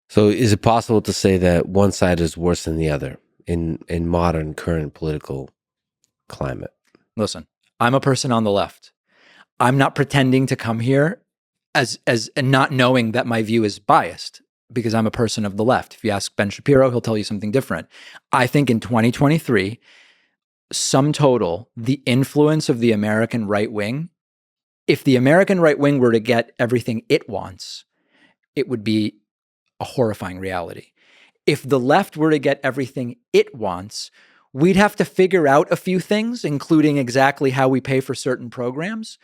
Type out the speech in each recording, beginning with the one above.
So is it possible to say that one side is worse than the other in modern current political climate? Listen, I'm a person on the left. I'm not pretending to come here as and not knowing that my view is biased because I'm a person of the left. If you ask Ben Shapiro, he'll tell you something different. I think in 2023, sum total, the influence of the American right wing, if the American right wing were to get everything it wants, it would be a horrifying reality. If the left were to get everything it wants, we'd have to figure out a few things, including exactly how we pay for certain programs.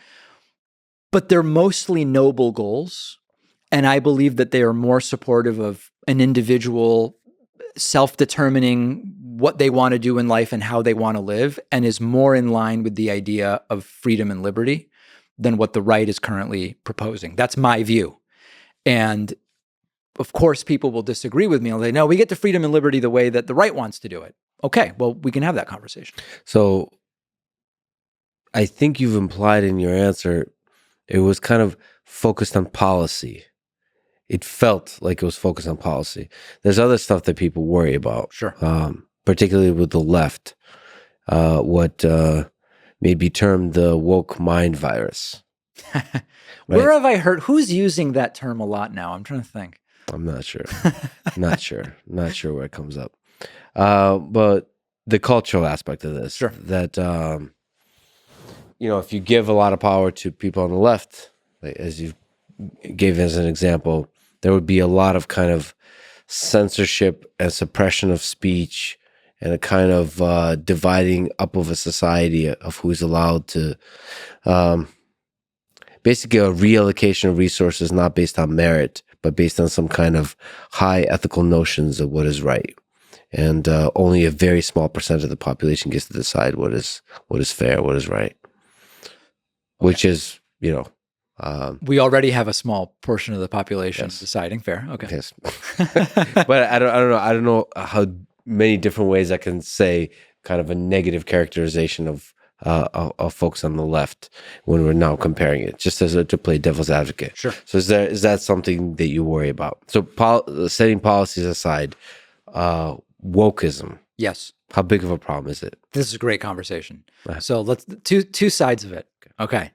But they're mostly noble goals. And I believe that they are more supportive of an individual self-determining what they want to do in life and how they want to live, and is more in line with the idea of freedom and liberty than what the right is currently proposing. That's my view. And of course, people will disagree with me. They'll say, no, we get to freedom and liberty the way that the right wants to do it. Okay, well, we can have that conversation. So I think you've implied in your answer, it was kind of focused on policy. It felt like it was focused on policy. There's other stuff that people worry about. Sure. Particularly with the left, what may be termed the woke mind virus. Right? Where have I heard? Who's using that term a lot now? I'm trying to think. I'm not sure. Not sure where it comes up. But the cultural aspect of this, sure, that if you give a lot of power to people on the left, like, as you gave as an example, there would be a lot of kind of censorship and suppression of speech and a kind of dividing up of a society of who's allowed to, basically a reallocation of resources, not based on merit, but based on some kind of high ethical notions of what is right. And only a very small percent of the population gets to decide what is fair, what is right. Which is, we already have a small portion of the population yes. deciding fair. Okay. Yes. But I don't know how many different ways I can say kind of a negative characterization of folks on the left when we're now comparing it, just as to play devil's advocate. Sure. So is that something that you worry about? So setting policies aside, wokeism. Yes. How big of a problem is it? This is a great conversation. So let's two sides of it. Okay.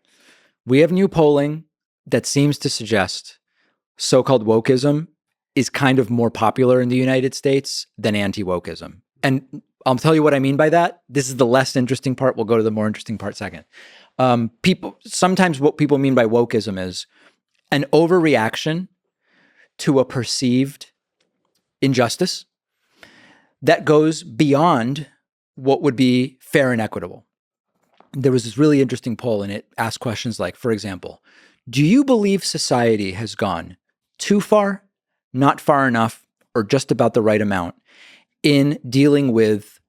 We have new polling that seems to suggest so-called wokeism is kind of more popular in the United States than anti-wokeism. And I'll tell you what I mean by that. This is the less interesting part. We'll go to the more interesting part second. Sometimes what people mean by wokeism is an overreaction to a perceived injustice that goes beyond what would be fair and equitable. There was this really interesting poll, and it asked questions like, for example, do you believe society has gone too far, not far enough, or just about the right amount in dealing with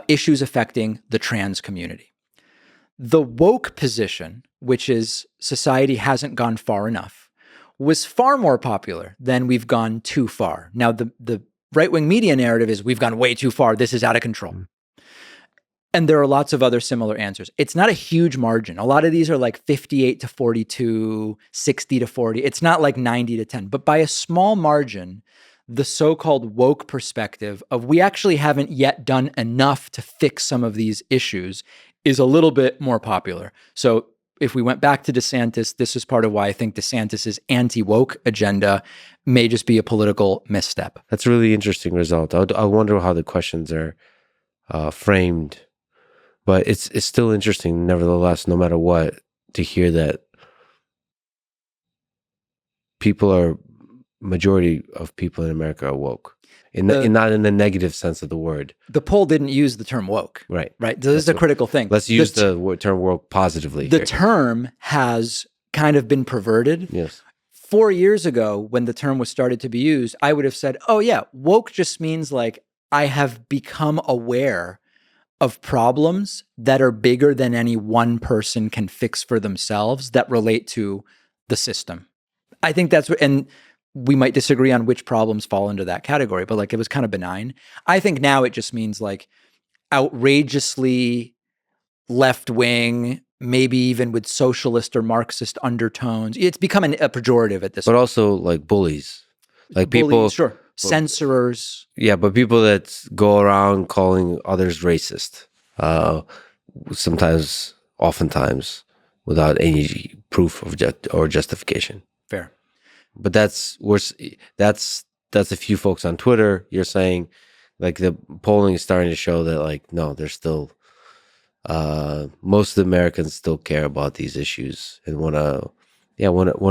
issues affecting the trans community? The woke position, which is society hasn't gone far enough, was far more popular than we've gone too far. Now, the right-wing media narrative is we've gone way too far. This is out of control. And there are lots of other similar answers. It's not a huge margin. A lot of these are like 58 to 42, 60 to 40. It's not like 90 to 10. But by a small margin, the so-called woke perspective of we actually haven't yet done enough to fix some of these issues is a little bit more popular. So if we went back to DeSantis, this is part of why I think DeSantis's anti-woke agenda may just be a political misstep. That's a really interesting result. I wonder how the questions are framed. But it's still interesting, nevertheless, no matter what, to hear that majority of people in America are woke. Not in the negative sense of the word. The poll didn't use the term woke. Right. Right. This is a critical thing. Let's use the term woke positively. The term has kind of been perverted. Yes. 4 years ago, when the term was started to be used, I would have said, oh yeah, woke just means like I have become aware of problems that are bigger than any one person can fix for themselves that relate to the system. I think that's what, and we might disagree on which problems fall into that category, but like it was kind of benign. I think now it just means like outrageously left-wing, maybe even with socialist or Marxist undertones. It's become a pejorative at this point. But also like bullies. Like bullies, people sure. censorers. Yeah, but people that go around calling others racist, oftentimes, without any proof of or justification. Fair. But that's a few folks on Twitter. You're saying, like, the polling is starting to show that, like, no, there's still most of the Americans still care about these issues and want to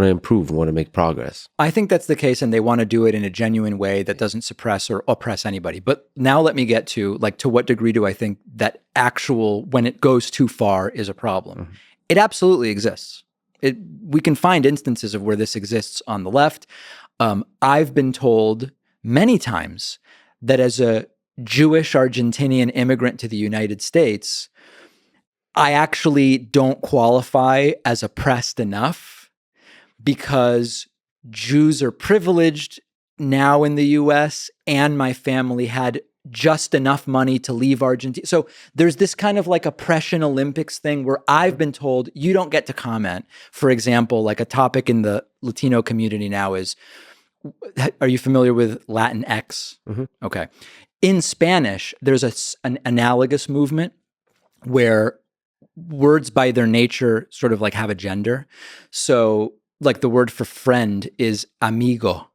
improve, want to make progress. I think that's the case, and they want to do it in a genuine way that doesn't suppress or oppress anybody. But now let me get to, like, to what degree do I think that when it goes too far, is a problem? Mm-hmm. It absolutely exists. We can find instances of where this exists on the left. I've been told many times that as a Jewish Argentinian immigrant to the United States, I actually don't qualify as oppressed enough because Jews are privileged now in the US and my family had just enough money to leave Argentina. So there's this kind of like oppression Olympics thing where I've been told you don't get to comment. For example, like a topic in the Latino community now is, are you familiar with Latinx? Mm-hmm. Okay. In Spanish, there's an analogous movement where words by their nature sort of like have a gender. So like the word for friend is amigo.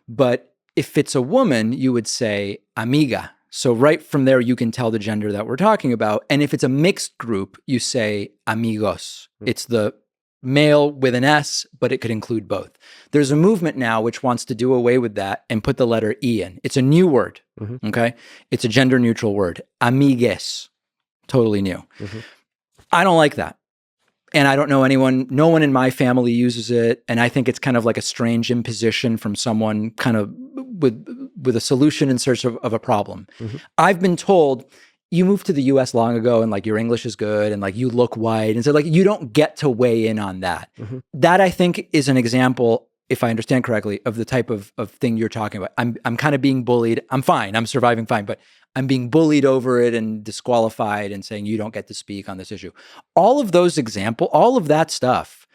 But if it's a woman, you would say amiga. So right from there, you can tell the gender that we're talking about. And if it's a mixed group, you say amigos. It's the male with an S, but it could include both. There's a movement now which wants to do away with that and put the letter E in. It's a new word, okay? It's a gender neutral word, amigues, totally new. I don't like that. And I don't know no one in my family uses it. And I think it's kind of like a strange imposition from someone kind of with a solution in search of a problem. I've been told, you moved to the US long ago and like your English is good and like you look white. And so like you don't get to weigh in on that. That I think is an example, if I understand correctly, of the type of thing you're talking about. I'm kind of being bullied. I'm fine. I'm surviving fine. But I'm being bullied over it and disqualified and saying you don't get to speak on this issue. All of that stuff,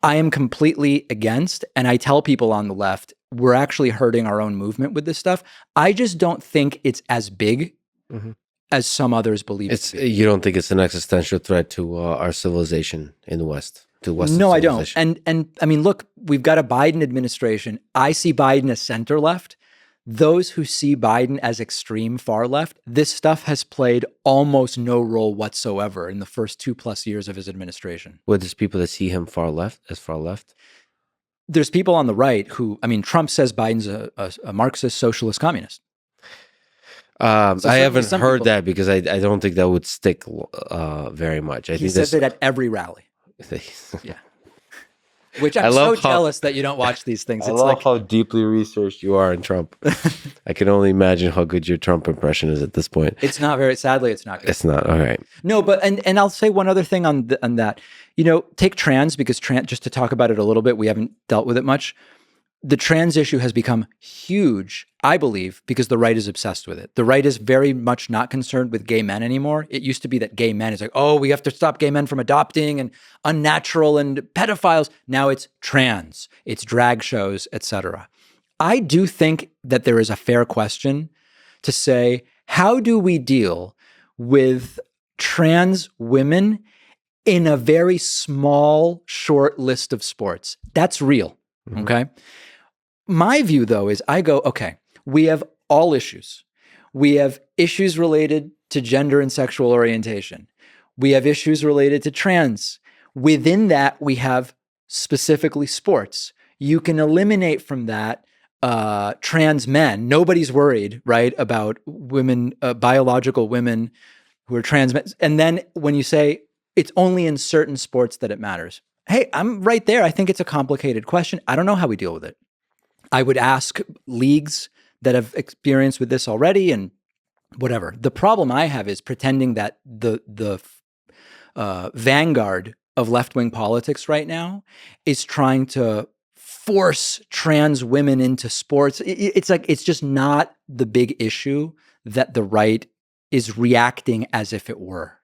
I am completely against. And I tell people on the left, we're actually hurting our own movement with this stuff. I just don't think it's as big as some others believe. You don't think it's an existential threat to our civilization in the West? No, I don't. And I mean, look, we've got a Biden administration. I see Biden as center left. Those who see Biden as extreme far left, this stuff has played almost no role whatsoever in the first 2+ years of his administration. Well, there's people that see him far left. There's people on the right who, I mean, Trump says Biden's a Marxist, socialist, communist. I haven't heard that because I don't think that would stick very much. He says it at every rally. Yeah. Which I'm so jealous that you don't watch these things. I love how deeply researched you are in Trump. I can only imagine how good your Trump impression is at this point. Sadly, it's not good. It's not, all right. No, but, and I'll say one other thing on that. You know, take trans, because just to talk about it a little bit, we haven't dealt with it much. The trans issue has become huge, I believe, because the right is obsessed with it. The right is very much not concerned with gay men anymore. It used to be that gay men is like, oh, we have to stop gay men from adopting and unnatural and pedophiles. Now it's trans, it's drag shows, etc. I do think that there is a fair question to say, how do we deal with trans women in a very small, short list of sports? That's real, okay? My view, though, is I go, okay, we have all issues. We have issues related to gender and sexual orientation. We have issues related to trans. Within that, we have specifically sports. You can eliminate from that trans men. Nobody's worried, right, about women, biological women who are trans men. And then when you say it's only in certain sports that it matters, hey, I'm right there. I think it's a complicated question. I don't know how we deal with it. I would ask leagues that have experience with this already and whatever. The problem I have is pretending that the vanguard of left-wing politics right now is trying to force trans women into sports. It's like, it's just not the big issue that the right is reacting as if it were.